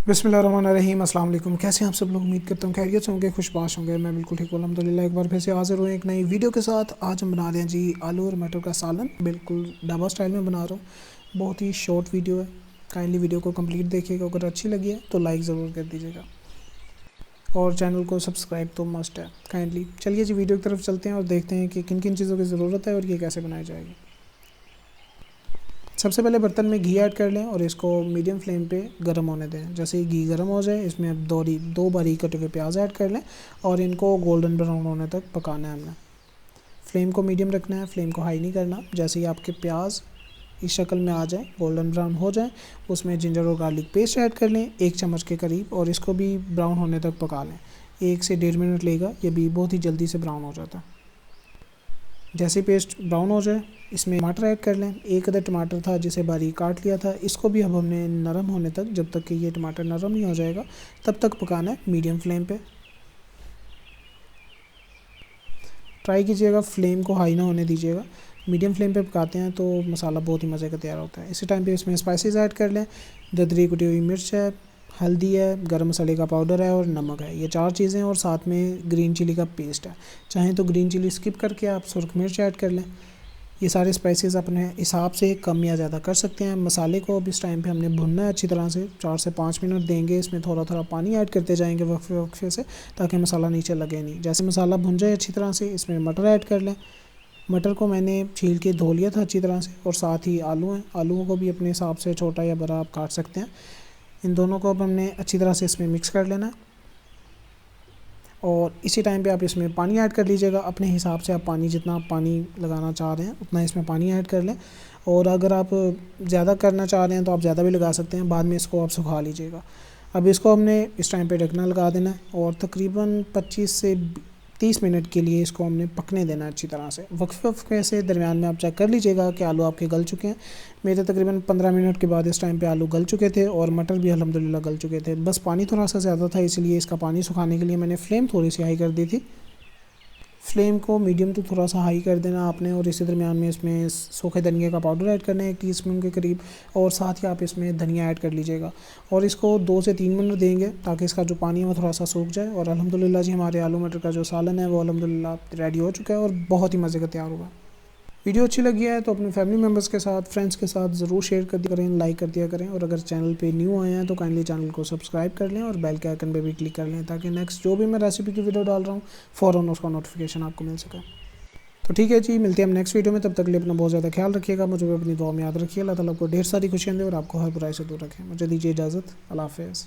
बिस्मिल्लाहिर्रहमानिर्रहीम। अस्सलाम वालेकुम। कैसे हैं आप सब लोग? उम्मीद करता हूँ खैरियत से होंगे, खुशबाश होंगे। मैं बिल्कुल ठीक हूँ अल्हम्दुलिल्लाह। एक बार फिर से हाजिर हुए एक नई वीडियो के साथ। आज हम बना रहे हैं जी आलू और मटर का सालन, बिल्कुल ढाबा स्टाइल में बना रहा हूँ। बहुत ही शॉर्ट वीडियो है, काइंडली वीडियो को कंप्लीट देखिएगा। अगर अच्छी लगी है तो लाइक ज़रूर कर दीजिएगा और चैनल को सब्सक्राइब तो मस्ट है काइंडली। चलिए जी वीडियो की तरफ चलते हैं और देखते हैं कि किन किन चीज़ों की ज़रूरत है और ये कैसे बनाई जाएगी। सबसे पहले बर्तन में घी ऐड कर लें और इसको मीडियम फ्लेम पे गर्म होने दें। जैसे ही घी गर्म हो जाए इसमें अब दो बारीक कटे हुए प्याज ऐड कर लें और इनको गोल्डन ब्राउन होने तक पकाना है हमने। फ्लेम को मीडियम रखना है, फ्लेम को हाई नहीं करना। जैसे ही आपके प्याज इस शक्ल में आ जाए, गोल्डन ब्राउन हो जाए, उसमें जिंजर और गार्लिक पेस्ट ऐड कर लें 1 चम्मच के करीब और इसको भी ब्राउन होने तक पका लें। 1 से 1.5 मिनट लेगा, ये भी बहुत ही जल्दी से ब्राउन हो जाता है। जैसे पेस्ट ब्राउन हो जाए इसमें टमाटर ऐड कर लें। 1 अदर टमाटर था जिसे बारीक काट लिया था, इसको भी अब हमने नरम होने तक, जब तक कि ये टमाटर नरम नहीं हो जाएगा तब तक पकाना है मीडियम फ्लेम पे। ट्राई कीजिएगा फ्लेम को हाई ना होने दीजिएगा, मीडियम फ्लेम पे पकाते हैं तो मसाला बहुत ही मज़े का तैयार होता है। इसी टाइम पे इसमें स्पाइसेस ऐड कर लें। दरदरी कुटी हुई मिर्च है, हल्दी है, गरम मसाले का पाउडर है और नमक है। ये 4 चीज़ें और साथ में ग्रीन चिली का पेस्ट है। चाहें तो ग्रीन चिली स्किप करके आप सुरख मिर्च ऐड कर लें। ये सारे स्पाइसेस अपने हिसाब से कम या ज़्यादा कर सकते हैं। मसाले को अब इस टाइम पे हमने भुनना है अच्छी तरह से। 4 से 5 मिनट देंगे, इसमें थोड़ा थोड़ा पानी ऐड करते जाएंगे वक्फे से, ताकि मसाला नीचे लगे नहीं। जैसे मसाला भुन जाए अच्छी तरह से इसमें मटर ऐड कर लें। मटर को मैंने छील के धो लिया था अच्छी तरह से और साथ ही आलू हैं, आलूओं को भी अपने हिसाब से छोटा या बड़ा आप काट सकते हैं। इन दोनों को अब हमने अच्छी तरह से इसमें मिक्स कर लेना है और इसी टाइम पे आप इसमें पानी ऐड कर लीजिएगा। अपने हिसाब से आप पानी, जितना आप पानी लगाना चाह रहे हैं उतना इसमें पानी ऐड कर लें। और अगर आप ज़्यादा करना चाह रहे हैं तो आप ज़्यादा भी लगा सकते हैं, बाद में इसको आप सुखा लीजिएगा। अब इसको हमने इस टाइम पे ढकना लगा देना है और तकरीबन 25 से 30 मिनट के लिए इसको हमने पकने देना है अच्छी तरह से। वक्फे से दरमियान में आप चेक कर लीजिएगा कि आलू आपके गल चुके हैं। मेरे तकरीबन 15 मिनट के बाद इस टाइम पे आलू गल चुके थे और मटर भी अल्हम्दुलिल्लाह गल चुके थे। बस पानी थोड़ा सा ज़्यादा था, इसलिए इसका पानी सुखाने के लिए मैंने फ्लेम थोड़ी सी हाई कर दी थी। फ्लेम को मीडियम तो थोड़ा सा हाई कर देना आपने और इसी दरमियान में इसमें सूखे धनिया का पाउडर ऐड करना है 1 टीस्पून के करीब और साथ ही आप इसमें धनिया ऐड कर लीजिएगा और इसको 2 से 3 मिनट देंगे ताकि इसका जो पानी है वो थोड़ा सा सूख जाए। और अल्हम्दुलिल्लाह जी हमारे आलू मटर का जो सालन है वो अल्हम्दुलिल्लाह रेडी हो चुका है और बहुत ही मज़े का तैयार हुआ। वीडियो अच्छी लगी है तो अपने फैमिली मेम्बर्स के साथ, फ्रेंड्स के साथ ज़रूर शेयर कर दिया करें, लाइक कर दिया करें। और अगर चैनल पे न्यू आए हैं तो काइंडली चैनल को सब्सक्राइब कर लें और बेल के आइकन पे भी क्लिक कर लें ताकि नेक्स्ट जो भी मैं रेसिपी की वीडियो डाल रहा हूँ फ़ौरन उसका नोटिफिकेशन आपको मिल सके। तो ठीक है जी, मिलते हैं हम नेक्स्ट वीडियो में। तब तक के लिए अपना बहुत ज़्यादा ख्याल रखिएगा, मुझे भी अपनी दुआ में याद रखिए। अल्लाह ताला आपको ढेर सारी खुशियाँ दे और आपको हर बुराई से दूर रखें। मुझे दीजिए इजाज़त। अल्लाह हाफ़िज़।